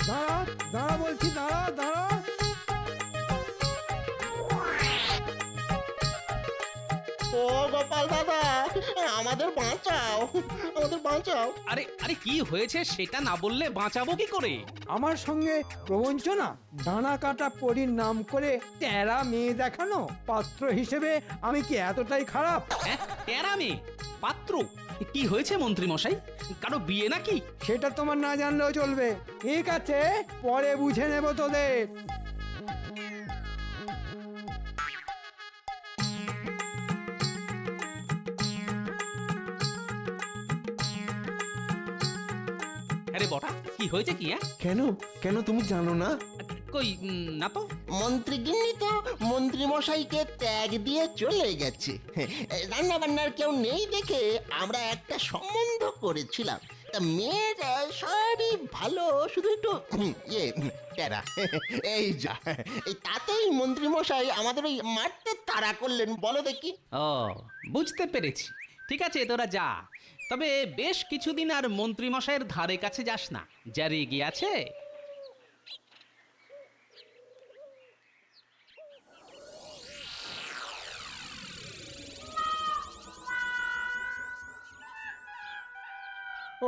দাঁড়া দাঁড়া বলছি, দাঁড়া দাঁড়া। ও গোপাল দাদা, আমাদের বাঁচাও, আমাদের বাঁচাও। আরে আরে কি হয়েছে সেটা না বললে বাঁচাবো কি করে? আমার সঙ্গে প্রবঞ্চনা, ডানা কাটা পরীর নাম করে টেরা মেয়ে দেখানো, পাত্র হিসেবে আমি কি এতটাই খারাপ? হ্যাঁ, টেরা মেয়ে পাত্র? কি হয়েছে মন্ত্রী মশাই, কারো বিয়ে নাকি? সেটা তোমার না জানলেও চলবে। ঠিক আছে, পরে বুঝে নেব তোদের। আরে বটা, কি হয়েছে কি? হ্যাঁ, কেন কেন তুমি জানো না? কই না তো। মন্ত্রীগিন্নি তো মন্ত্রী মশাইকে ত্যাগ দিয়ে চলে গেছে। রান্না বান্নার কেউ নেই দেখে আমরা একটা সম্বন্ধ করেছিলাম। তা মেয়ের সবই ভালো, শুধু একটু টেরা। এই যা, এই তাতেই মন্ত্রী মশাই আমাদের ওই মারতে তাড়া করলেন। বলো দেখি। ও, বুঝতে পেরেছি। ঠিক আছে, তোরা যা। তবে বেশ কিছুদিন আর মন্ত্রী মশাইয়ের ধারে কাছে যাস না, যা রেগে আছে।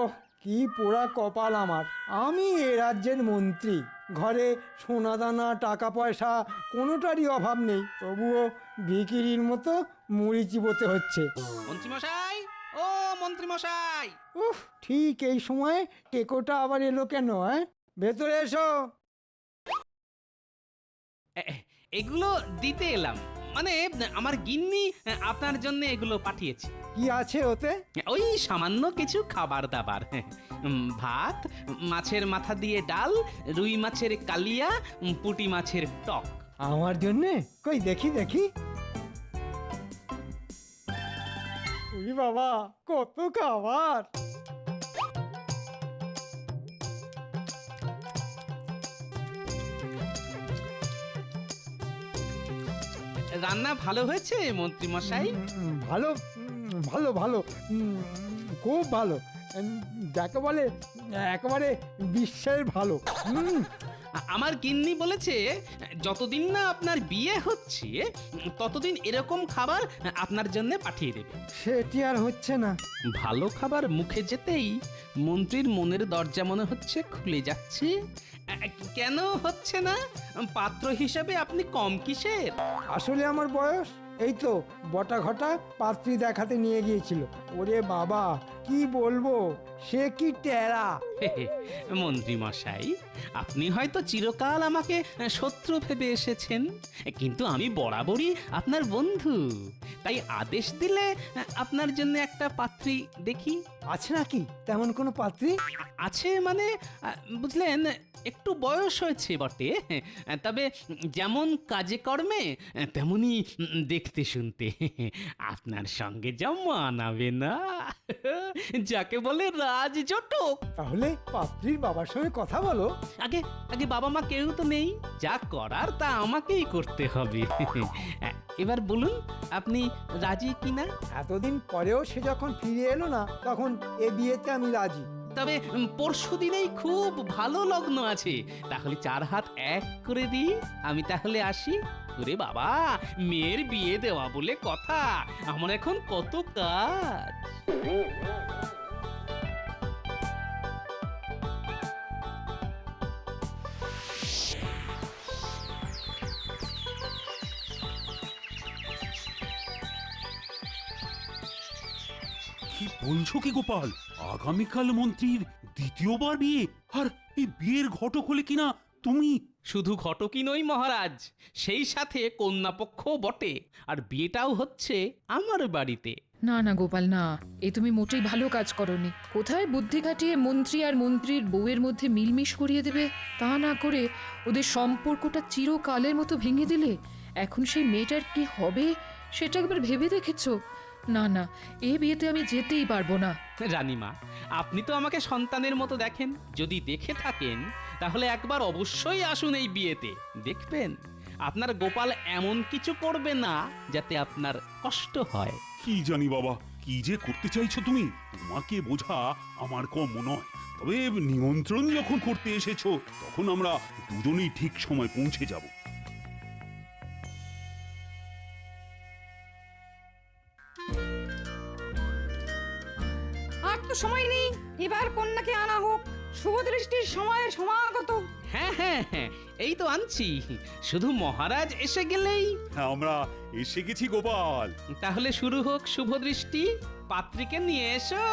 ওহ, কি পোড়া কপাল আমার। আমি এ রাজ্যের মন্ত্রী, ঘরে সোনাদানা টাকা পয়সা কোনোটারই অভাব নেই, তবুও ভিখিরির মতো মুড়ি চিবোতে হচ্ছে। মন্ত্রী মশাই, ও মন্ত্রী মশাই! উফ, ঠিক এই সময় টেকোটা আবার এলো কেন? ভেতরে এসো। এগুলো দিতে এলাম, মানে আমার গিন্নি আপনার জন্য এগুলো পাঠিয়েছে। কি আছে ওতে? ওই সামান্য কিছু খাবার দাবার। ভাত, মাছের মাথা দিয়ে ডাল, রুই মাছের কালিয়া, পুঁটি মাছের টক। আমার জন্যে? কই দেখি দেখি। উই বাবা, কত খাবার! রান্না ভালো হয়েছে মন্ত্রী মশাই? ভালো, ভালো ভালো, খুব ভালো। যাকে বলে একেবারে বিশ্বের ভালো। আমার গিন্নি বলেছে যতদিন না আপনার বিয়ে হচ্ছে ততদিন এরকম খাবার আপনার জন্য পাঠিয়ে দেবে। সেটি আর হচ্ছে না। ভালো খাবার মুখে যেতেই মন্ত্রীর মনের দরজা মনে হচ্ছে খুলে যাচ্ছে। কেন হচ্ছে না? পাত্র হিসেবে আপনি কম কিসের? আসলে আমার বয়স এই তো বটা ঘটা পাত্রী দেখাতে নিয়ে গিয়েছিল। ওরে বাবা, কি বলবো, সে কি টেরা! মন্ত্রী মশাই, আপনি হয়তো চিরকাল আমাকে শত্রু ভেবে এসেছেন, কিন্তু আমি বরাবরই আপনার বন্ধু। তাই আদেশ দিলে আপনার জন্য একটা পাত্রী দেখি। আছে নাকি তেমন কোনো পাত্রী? আছে মানে, বুঝলেন, একটু বয়স হয়েছে বটে, তবে যেমন কাজে কর্মে তেমনি দেখতে শুনতে আপনার সঙ্গে যা মানাবে না, যাকে বলে রাজজটক। তাহলে পাত্রীর বাবার সঙ্গে কথা বলো। আগে আগে বাবা মা কেউ তো নেই, যা করার তা আমাকেই করতে হবে। এবার বলুন আপনি রাজি কিনা? এতদিন পরেও সে যখন ফিরে এলো না, তখন এ বিয়েতে আমি রাজি। তবে পরশু দিনেই খুব ভালো লগ্ন আছে, তাহলে 4 হাত এক করে দিই। আমি তাহলে আসি। ওরে বাবা, মেয়ের বিয়ে দেওয়া বলে কথা, আমার এখন কত কাজ। কি বলছো কি গোপাল? আগামীকাল মন্ত্রীর দ্বিতীয়বার বিয়ে, আর এই বিয়ের ঘটক হলে কিনা তুমি? শুধু ঘটকই নই মহারাজ, সেই সাথে কন্যাপক্ষ বটে, আর বিয়েটাও হচ্ছে আমার বাড়িতে। না না গোপাল, না, এ তুমি মোটেই ভালো কাজ করনি। কোথায় বুদ্ধি খাটিয়ে মন্ত্রী আর মন্ত্রীর বউয়ের মধ্যে মিলমিশ করিয়ে দেবে, তা না করে ওদের সম্পর্কটা চিরকালের মতো ভেঙে দিলে। এখন সেই মেয়েটার কি হবে সেটা একবার ভেবে দেখেছো? না না, এ বিয়েতে আমি যেতেই পারবো না। রানীমা, আপনি তো আমাকে সন্তানের মতো দেখেন, যদি দেখে থাকেন তাহলে একবার অবশ্যই আসুন এই বিয়েতে। দেখবেন আপনার গোপাল এমন কিছু করবে না যাতে আপনার কষ্ট হয়। কি জানি বাবা, কি যে করতে চাইছো তুমি? তোমাকে বোঝা আমার কম নয়। তবে নিমন্ত্রণ যখন করতে এসেছো তখন আমরা দুজনেই ঠিক সময় পৌঁছে যাব। আর তো সময় নেই, এবার কন্যাকে আনা হোক। শুভ দৃষ্টির সময় সমাগত। হ্যাঁ হ্যাঁ হ্যাঁ, এই তো আনছি। শুধু মহারাজ এসে গেলেই। হ্যাঁ, আমরা এসে গেছি গোপাল। তাহলে শুরু হোক শুভ দৃষ্টি। পাত্রীকে নিয়ে এসো।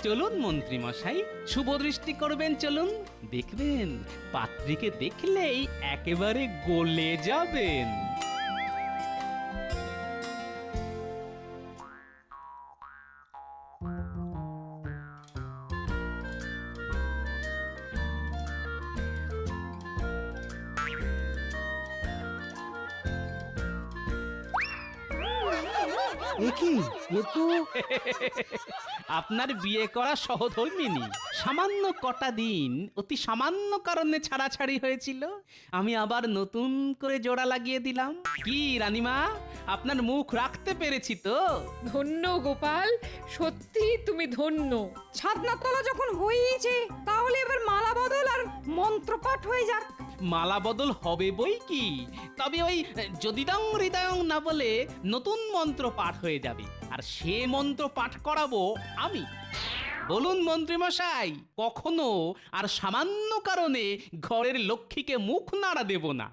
চলুন মন্ত্রী মশাই, শুভ দৃষ্টি করবেন। চলুন, দেখবেন পাত্রীকে দেখলেই একেবারে গলে যাবেন। এ কি, এ তো আপনার বিয়ে করা সহধর্মিনী। সামান্য কটা দিন অতি সামান্য কারণে ছাড়াছাড়ি হয়েছিল, আমি আবার নতুন করে জোড়া লাগিয়ে দিলাম। কি রানীমা, আপনার মুখ রাখতে পেরেছি তো? ধন্য গোপাল, সত্যি তুমি ধন্য। ছাদনা তলা যখন হয়েইছে, তাহলে এবার মালা বদল আর মন্ত্রপাঠ হয়ে যাক। মালা বদল হবে বই কি, তবে ওই যদিদং হৃদয়ং না বলে নতুন মন্ত্র পাঠ হয়ে যাবে, আর সে মন্ত্র পাঠ করাবো আমি। বলুন মন্ত্রী মশাই, কখনো আর সামান্য কারণে ঘরের লক্ষ্মীকে মুখ নাড়া দেব না।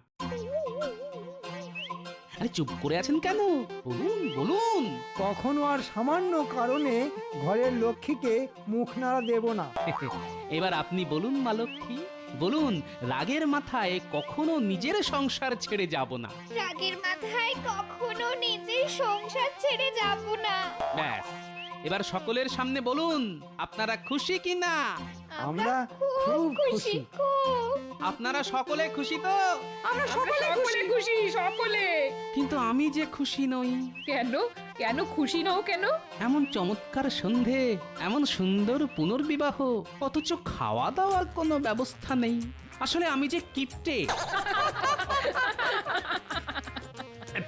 আরে চুপ করে আছেন কেন? বলুন বলুন। কখনো আর সামান্য কারণে ঘরের লক্ষ্মীকে মুখ নাড়া দেব না। এবার আপনি বলুন মা লক্ষ্মী, বলুন রাগের মাথায় কখনো নিজের সংসার ছেড়ে যাব না। রাগের মাথায় কখনো নিজের সংসার ছেড়ে যাব না। ব্যাস, এবার সকলের সামনে বলুন আপনারা খুশি কিনা। আমরা খুব খুশি, খুব। আপনারা সকলে খুশি তো? আমরা সকলে খুশি। সকলে। কিন্তু আমি যে খুশি নই। কেন? কেন খুশি নও কেন? এমন চমৎকার সন্ধে, এমন সুন্দর পুনর্বিবাহ, অথচ খাওয়া দাওয়ার কোনো ব্যবস্থা নেই। আসলে আমি যে কিপটে।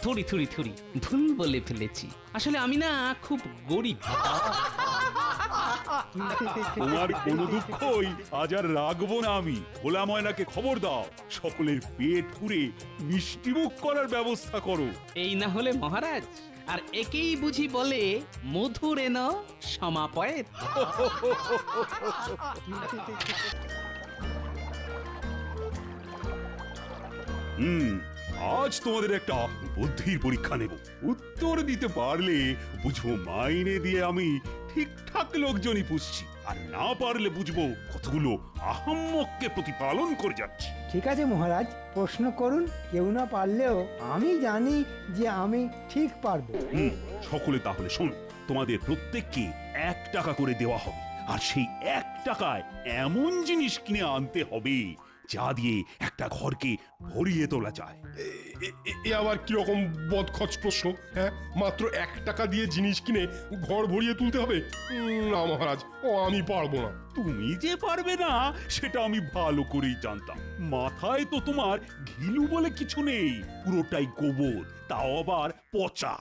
থুড়ি থুড়ি থুড়ি, ভুল বলে ফেলেছি। আসলে আমি না খুব গরিব। তোমার কোনো দুঃখই আজ আর রাখবো না আমি। ভোলা ময়নাকে খবর দাও, সকলের পেট পুরে মিষ্টিমুখ করার ব্যবস্থা করো। এই না হলে মহারাজ, আর একেই বুঝি বলে মধুরেন সমাপয়েত। আজ তোমাদের একটা বুদ্ধির পরীক্ষা নেব। উত্তর দিতে পারলে বুঝবো মাইনে দিয়ে আমি ঠিকঠাক লোকজনই পুষছি, আর না পারলে বুঝবো কতগুলো আহাম্মককে প্রতিপালন করে যাচ্ছি। ঠিক আছে মহারাজ, প্রশ্ন করুন। কেউ না পারলেও আমি জানি যে আমি ঠিক পারবো। সকলে তাহলে শোনো, তোমাদের প্রত্যেককে 1 টাকা করে দেওয়া হবে, আর সেই 1 টাকায় এমন জিনিস কিনে আনতে হবে যা দিয়ে একটা ঘরকে ভরিয়ে তোলা যায়। এ আবার কিরকম বদখচ প্রশ্ন? হ্যাঁ, মাত্র 1 টাকা দিয়ে জিনিস কিনে ঘর ভরিয়ে তুলতে হবে? না মহারাজ, আমি পারবো না। তুমি যে পারবে না সেটা আমি ভালো করেই জানতাম। মাথায় তো তোমার ঘিলু বলে কিছু নেই, পুরোটাই গোবর, তাও আবার পচা।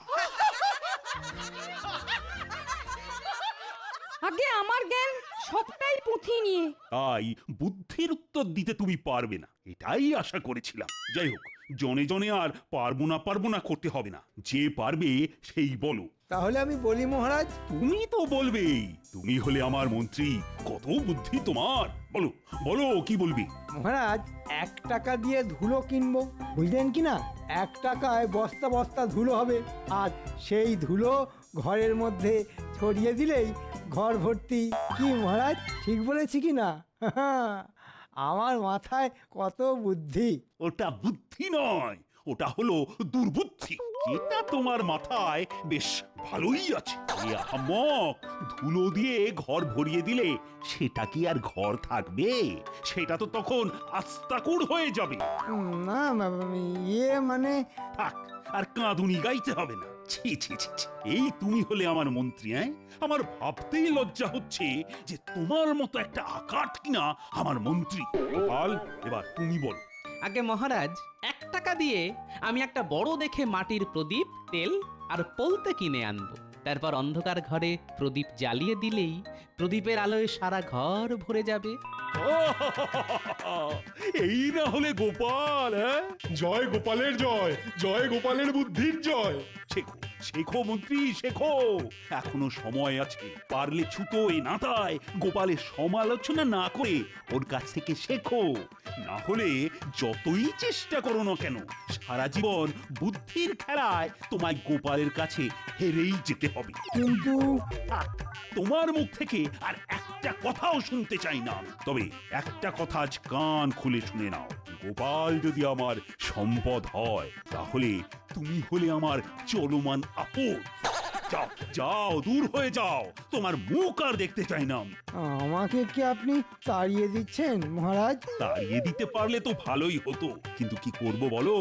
আগে আমার জ্ঞান সবটাই পুঁথি নিয়ে। তাই বুদ্ধির উত্তর দিতে তুমি পারবে না, এটাই আশা করেছিলাম। যাই হোক, জনে জনে আর পারবো না করতে হবে না। যে পারবে সেই বলো। তাহলে আমি বলি মহারাজ। তুমি তো বলবেই, তুমি হলে আমার মন্ত্রী, কত বুদ্ধি তোমার। বলো বলো, কি বলবি? মহারাজ, 1 টাকা দিয়ে ধুলো কিনবো, বুঝলেন কি না? 1 টাকায় বস্তা বস্তা ধুলো হবে, আর সেই ধুলো ঘরের মধ্যে ছড়িয়ে দিলেই ঘর ভর্তি। কি মহারাজ, ঠিক বলেছি কি না? আমার মাথায় কত বুদ্ধি। ওটা বুদ্ধি নয়, ওটা হলো দুর্বুদ্ধি, যেটা তোমার মাথায় বেশ ভালোই আছে। এ আহাম্মক, ধুলো দিয়ে ঘর ভরিয়ে দিলে সেটা কি আর ঘর থাকবে? সেটা তো তখন আস্তাকুড় হয়ে যাবে। না ইয়ে মানে থাক, আর কাঁদুনি গাইতে হবে না। ছি ছি ছি ছি, এই তুমি হলে আমার মন্ত্রী? আমার ভাবতেই লজ্জা হচ্ছে যে তোমার মতো একটা আকাট কিনা আমার মন্ত্রী। গোপাল, এবার তুমি বলো। আগে মহারাজ, 1 টাকা দিয়ে আমি একটা বড় দেখে মাটির প্রদীপ, তেল আর পলতে কিনে আনবো। তারপর অন্ধকার ঘরে প্রদীপ জ্বালিয়ে দিলেই প্রদীপের আলোয় সারা ঘর ভরে যাবে। এই না হলে গোপাল, হ্যাঁ? জয় গোপালের জয়, জয় গোপালের বুদ্ধির জয়। শেখো শেখো মন্ত্রী শেখো, এখনো সময় আছে। পারলে ছুতোয় নাতায় গোপালের সমালোচনা না করে ওর কাছ থেকে শেখো। না হলে যতই চেষ্টা করো না কেন, সারা জীবন বুদ্ধির খেলায় তোমায় গোপালের কাছে হেরেই যেতে হবে। কিন্তু তোমার মুখ থেকে আর একটা কথাও শুনতে চাই না। তবে একটা কথা আজ কান খুলে শুনে নাও, গোপাল যদি আমার সম্পদ হয় তাহলে তুমি হলে আমার চলমান আপদ। যাও যাও, দূর হয়ে যাও, তোমার মুখ আর দেখতে চাই না আমি। আমাকে কি আপনি তাড়িয়ে দিচ্ছেন মহারাজ? তাড়িয়ে দিতে পারলে তো ভালোই হতো, কিন্তু কি করব বলো,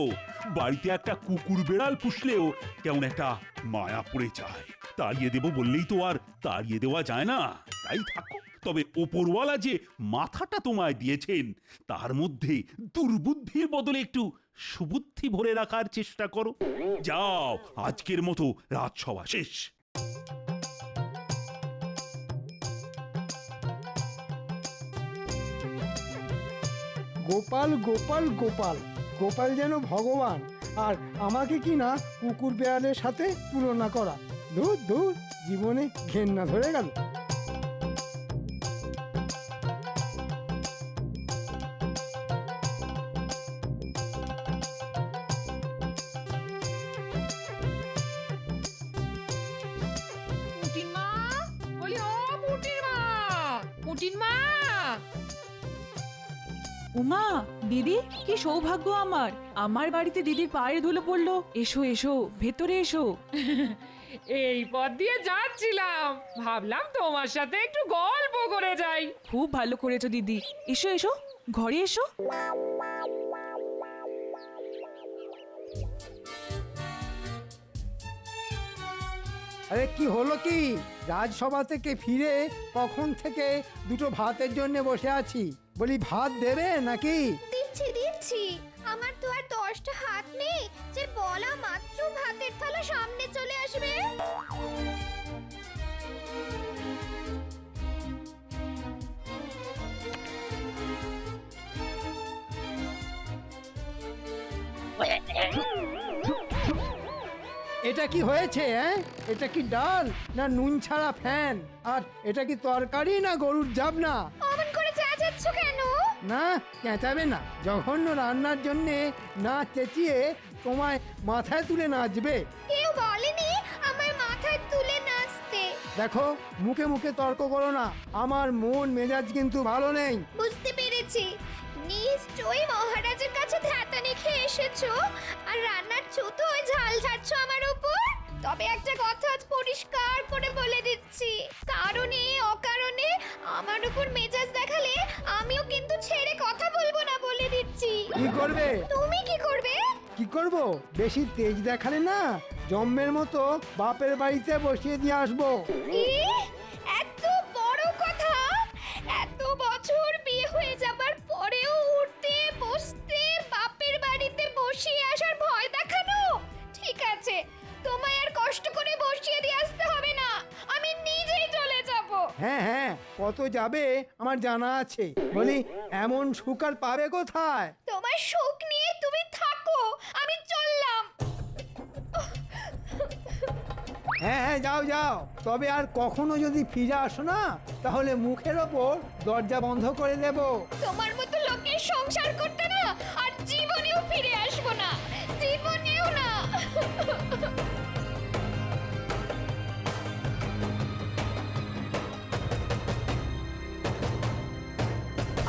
বাড়িতে একটা কুকুর বেড়াল পুষলেও কেমন একটা মায়া পড়ে যায়। তাড়িয়ে দেব বললেই তো আর তাড়িয়ে দেওয়া যায় না। তাই থাকো, তবে ওপরওয়ালা যে মাথাটা তোমায় দিয়েছেন তার মধ্যে দুর্বুদ্ধির বদলে একটু সুবুদ্ধি ভরে রাখার চেষ্টা করো। যাও, আজকের মতো রাজসভা শেষ। গোপাল গোপাল গোপাল, গোপাল যেন ভগবান, আর আমাকে কি না কুকুর বেড়ালের সাথে তুলনা করা। দূর দূর, জীবনে ঘেন্না ধরে গেল। পুটিন মা, বলি ও পুটিন মা, পুটিন মা। উমা, দিদি, কি সৌভাগ্য আমার! আমার বাড়িতে দিদির পায়ের ধুলো পড়লো। এসো এসো, ভেতরে এসো। এই পথ দিয়ে যাচ্ছিলাম, ভাবলাম তোমার সাথে একটু গল্প করে যাই। খুব ভালো করেছো দিদি। এসো এসো, ঘরে এসো। আরে কি হলো কি? রাজসভা থেকে ফিরে কখন থেকে দুটো ভাতের জন্য বসে আছি। বলি ভাত দেবে নাকি? দিচ্ছি দিচ্ছি, আমার তো আর 10টা হাত নেই যে বলা মাত্র ভাতের থালা সামনে চলে আসবে। এটা কি হয়েছে? এটা কি ডাল না নুন ছাড়া ফ্যান? আর এটা কি তরকারি না গরুর জাবনা? অমন করে চেঁচাচ্ছ কেন? না, চেঁচাবে না। জঘন্য রান্নার জন্যে না চেঁচিয়ে তোমায় মাথায় তুলে নাচবে। কেউ বলেনি আমার মাথায় তুলে নাচতে। দেখো, মুখে মুখে তর্ক করো না। আমার মন মেজাজ কিন্তু ভালো নেই। বুঝতে পেরেছি, নিশ্চয়ই মহারাজের কাছে ধ্যাতানি খেয়ে এসেছো আর রান্নার ছুতোয় ঝাল ঝাড়ছো আমার উপর। তবে একটা কথা আজ পরিষ্কার করে বলে দিচ্ছি, কারণে অকারণে আমার উপর মেজাজ দেখালে আমিও কিন্তু ছেড়ে কথা বলবো না, বলে দিচ্ছি। কি করবে? তুমি কি করবে? কি করব? বেশি তেজ দেখালে না জম্মের মতো বাপের বাড়িতে বসিয়ে দিয়ে আসবো। এত বড় কথা! এত বছর বিয়ে হয়ে যাবার পরেও উঠতে বসতে বাপের বাড়িতে বসিয়ে আসার ভয় দেখানো? ঠিক আছে, তোমায় আর কষ্ট করে বসিয়ে দিয়ে আসতে হবে না, আমি নিজেই চলে যাব। হ্যাঁ হ্যাঁ, কত যাবে আমার জানা আছে। বলি এমন সুখ আর পাবে কোথায়? তোমার সুখ নিয়ে তুমি থাকো, আমি চললাম। হ্যাঁ হ্যাঁ, যাও যাও। তবে আর কখনো যদি ফিরে আসো না, তাহলে মুখের ওপর দরজা বন্ধ করে দেব। তোমার মতো লোকের সংসার করতে না আর জীবনেও ফিরে আসবো না, জীবনেও না।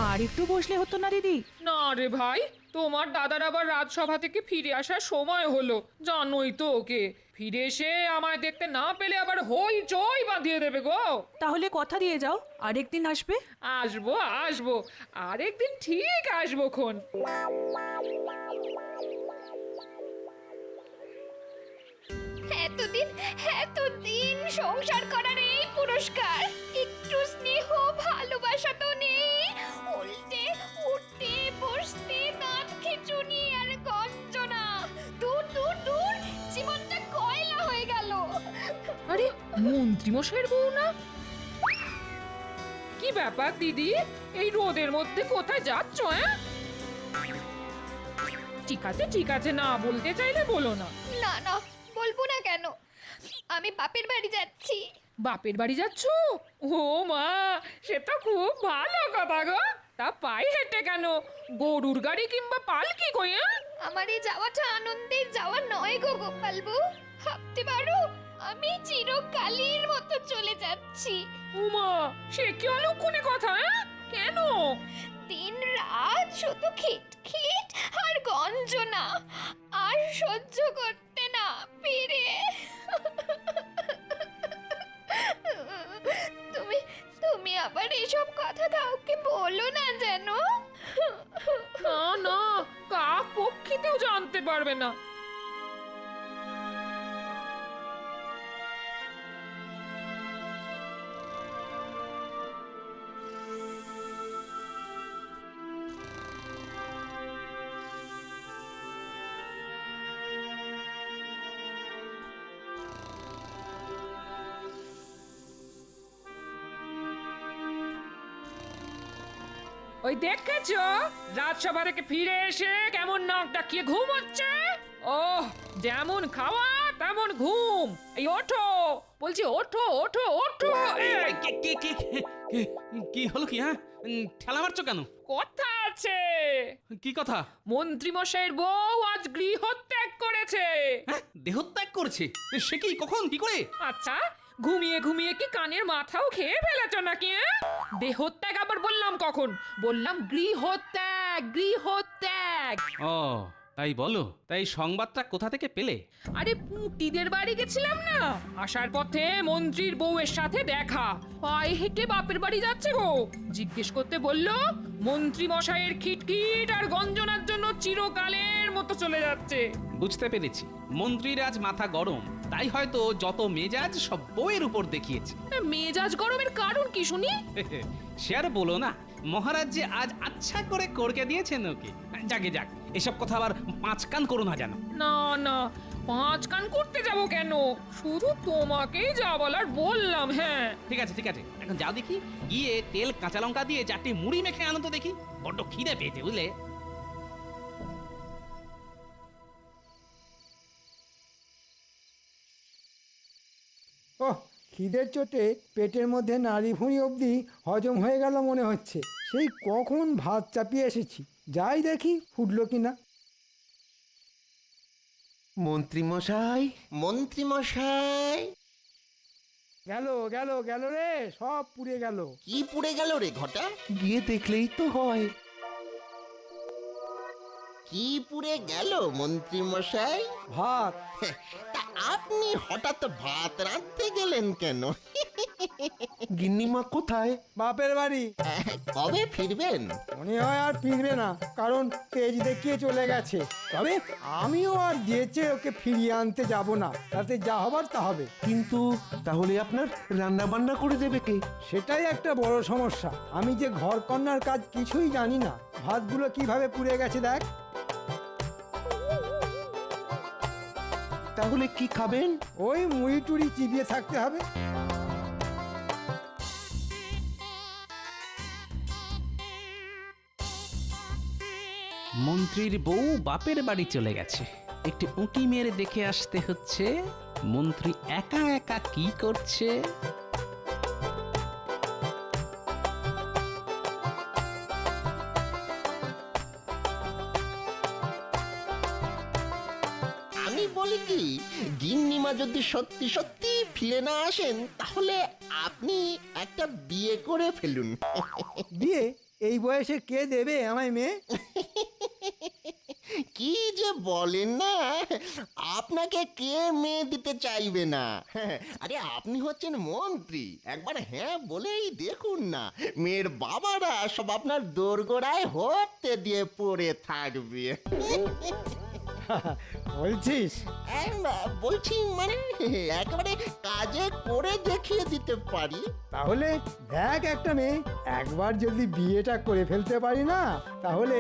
আর একটু বসলে হতো না দিদি? না রে ভাই, তোমার দাদার আবার রাজসভা থেকে ফিরে আসার সময় হলো, জানোই তো ওকে। ফিরে এসে আমায় দেখতে না পেলে আবার হইচই বাঁধিয়ে দেবে গো। তাহলে কথা দিয়ে যাও, আরেকদিন আসবে। আসবো আসবো, আরেকদিন ঠিক আসবো খন। এতদিন সংসার করার এই পুরস্কার, একটু স্নেহ ভালোবাসা তো নেই, উল্টে উঠতে বসতে দাঁত খিঁচুনি আর গঞ্জনা। দূর দূর দূর, জীবনটা কয়লা হয়ে গেল। আরে মন্ত্রীমশাইয়ের বউ না? কি ব্যাপার দিদি, এই রোদের মধ্যে কোথায় যাচ্ছ? ঠিক আছে, না বলতে চাইলে বলো না। না না, বলবো না কেন? আমি বাপের বাড়ি যাচ্ছি। বাপের বাড়ি যাচ্ছ? ও মা, সে তো খুব ভালো কথা গো। তা পায়ে হেঁটে কেন? গরুর গাড়ি কিংবা পালকি কই? আমার এই যাওয়াটা আনন্দের যাওয়া নয় গো গোপাল বউ। ভাবতে পারো, আমি চিরকালের মতো চলে যাচ্ছি। উমা, সে কি অলক্ষণে কথা? কেন? দিন রাত শুধু খিটখিট আর গঞ্জনা, আর সহ্য করতে না পেরে তুমি আবার এসব কথা কাউকে বলো না যেন। না না, কাক পক্ষীতেও জানতে পারবে না। ওই দেখেছো, রাজসভা থেকে ফিরে এসে কেমন নাক ডাকিয়ে ঘুম হচ্ছে। ওহ, যেমন খাওয়া তেমন ঘুম। এই ওঠো বলছি, ওঠো ওঠো ওঠো। এই, কি হলো কি? ঠেলা মারছো কেন? কথা আছে। কি কথা? মন্ত্রী মশাইয়ের বউ আজ গৃহত্যাগ করেছে। দেহত্যাগ করছে? সে কি, কখন, কি করে? আচ্ছা, ঘুমিয়ে ঘুমিয়ে কি কানের মাথাও খেয়ে ফেলেছ নাকি? দেহত্যাগ আবার বললাম কখন? বললাম গৃহত্যাগ, গৃহত্যাগ। ও তাই বলো। তাই সংবাদটা কোথা থেকে পেলে? আরে পুঁটিদের বাড়ি গেছিলাম না, আসার পথে মন্ত্রীর বউয়ের সাথে দেখা। পায়ে হেঁটে বাপের বাড়ি যাচ্ছে গো। জিজ্ঞেস করতে বললো মন্ত্রী মশাইয়ের খিটখিট আর গঞ্জনার জন্য চিরকালের মতো চলে যাচ্ছে। বুঝতে পেরেছি, মন্ত্রীর আজ মাথা গরম, তাই হয়তো যত মেজাজ সব বউয়ের উপর দেখিয়েছে। মেজাজ গরমের কারণ কি শুনি? সে আর বলো না, মহারাজ যে আজ আচ্ছা করে করকে দিয়েছেন ওকে। যাকে যাক, এসব কথা আবার পাঁচ কান করো না জানো। না না, পাঁচ কান করতে যাব কেন? শুধু তোমাকেই যা বলার বললাম। হ্যাঁ ঠিক আছে, এখন যাও দেখি, গিয়ে তেল কাঁচা লঙ্কা দিয়ে 4টি মুড়ি মেখে আনো তো দেখি, বড্ড খিদে পেয়েছে বুঝলে। ওহ, খিদের চোটে পেটের মধ্যে নাড়ি ভুঁড়ি অবধি হজম হয়ে গেল মনে হচ্ছে। সেই কখন ভাত চাপিয়ে এসেছি, যাই দেখি ফুটলো কিনা। মন্ত্রীমশাই, মন্ত্রীমশাই। গেল গেল গেল রে, সব পুড়ে গেল। কি পুড়ে গেল রে ঘটা? গিয়ে দেখলেই তো হয়। কি পুড়ে গেল মন্ত্রীমশাই? ভাত। তা আপনি হঠাৎ ভাত রাঁধতে গেলেন কেন? গিন্নিমা কোথায়? বাপের বাড়ি। কবে ফিরবেন? মনে হয় আর ফিরবে না, কারণ তেজ দেখিয়ে চলে গেছে। তবে আমিও আর যেচে ওকে ফিরিয়ে আনতে যাব না, তাতে যা হবার তা হবে। কিন্তু তাহলে আপনার রান্না বান্না করে দেবে কে? সেটাই একটা বড় সমস্যা। আমি যে ঘর কন্যার কাজ কিছুই জানি না। ভাতগুলো কিভাবে পুড়ে গেছে দেখ। তাহলে কি খাবেন? ওই মুড়ি টুড়ি চিবিয়ে থাকতে হবে। মন্ত্রীর বউ বাপের বাড়ি চলে গেছে, একটি উঁকি মেরে দেখে আসতে হচ্ছে মন্ত্রী একা একা কি করছে। আমি বলি কি, গিন্নিমা যদি সত্যি সত্যি ফিরে না আসেন, তাহলে আপনি একটা বিয়ে করে ফেলুন। বিয়ে? এই বয়সে কে দেবে আমায় মেয়ে? কি যে বলেন না, আপনাকে কে মেয়ে দিতে চাইবে না? আরে আপনি হচ্ছেন মন্ত্রী, একবার হ্যাঁ বলেই দেখুন না, মেয়ের বাবারা সব আপনার দোরগোড়ায় হতে দিয়ে পড়ে থাকবে। বলছিস? বলছি মানে একেবারে কাজে করে দেখিয়ে দিতে পারি। তাহলে দেখ একটা মেয়ে, একবার যদি বিয়েটা করে ফেলতে পারি না, তাহলে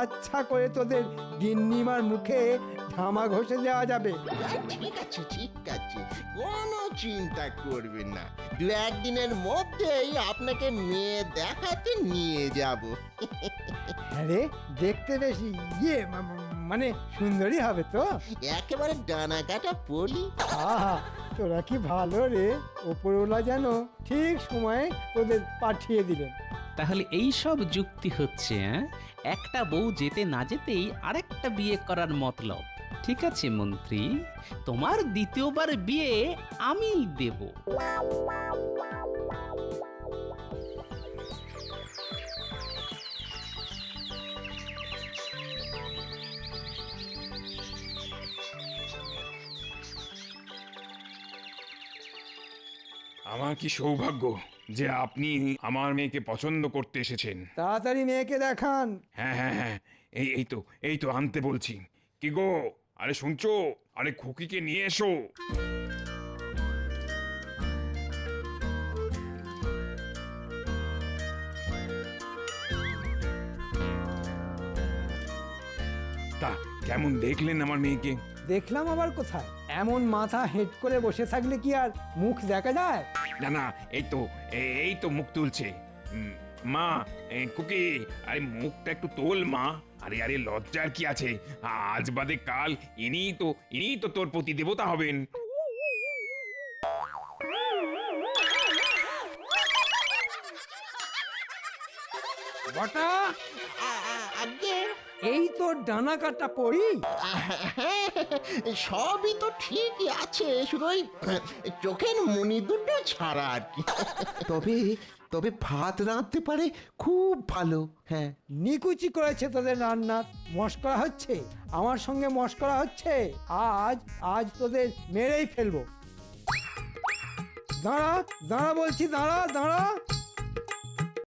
আচ্ছা করে তোদের গিন্নিমার মুখে ঝামা ঘষে দেওয়া যাবে। ঠিক আছে ঠিক আছে, কোনো চিন্তা করবেন না, দু একদিনের মধ্যেই আপনাকে মেয়ে দেখাতে নিয়ে যাব। হ্যাঁ রে, দেখতে বেশ মানে সুন্দরী হবে তো। একেবারে ডানা কাটা পলি। আহা, তোরা কি ভালো রে, ওপরওয়ালা যেন ঠিক সময়ে তোদের পাঠিয়ে দিলেন। তাহলে এই সব যুক্তি হচ্ছে, একটা বউ যেতে না যেতেই আরেকটা বিয়ে করার মতলব। ঠিক আছে মন্ত্রী, তোমার দ্বিতীয়বার বিয়ে আমি দেব। আমার কি সৌভাগ্য যে আপনি আমার মেয়েকে পছন্দ করতে এসেছেন। তাড়াতাড়ি মেয়েকে দেখান। হ্যাঁ হ্যাঁ হ্যাঁ, এই তো আনতে বলছি। কি গো, আরে শুনছো? আরে খুকিকে নিয়ে এসো। তা কেমন দেখলেন আমার মেয়েকে? দেখলাম আবার কোথায়, এমন মাথা হেট করে বসে থাকলে কি আর মুখ দেখা যায়? না না, এই তো মুখ তুলছে। মা, খুকি, আরে মুখটা একটু তোল মা। আরে আরে লজ্জার কি আছে, আজ বাদে কাল ইনিই তো তোর প্রতি দেবতা হবেন। বটা, আগে এই তো ডানা কাটা পড়ি। সবই তো ঠিকই আছে, শুধু ওই চোখের মনি দুটো ছাড়া আর কি। তবে তবে ভাত রাঁধতে পারে খুব ভালো। হ্যাঁ, নিকুচি করেছে তোদের রান্নার। মস্করা হচ্ছে, আমার সঙ্গে মস্করা হচ্ছে। আজ তোদের মেরেই ফেলবো। দাঁড়া দাঁড়া বলছি, দাঁড়া দাঁড়া।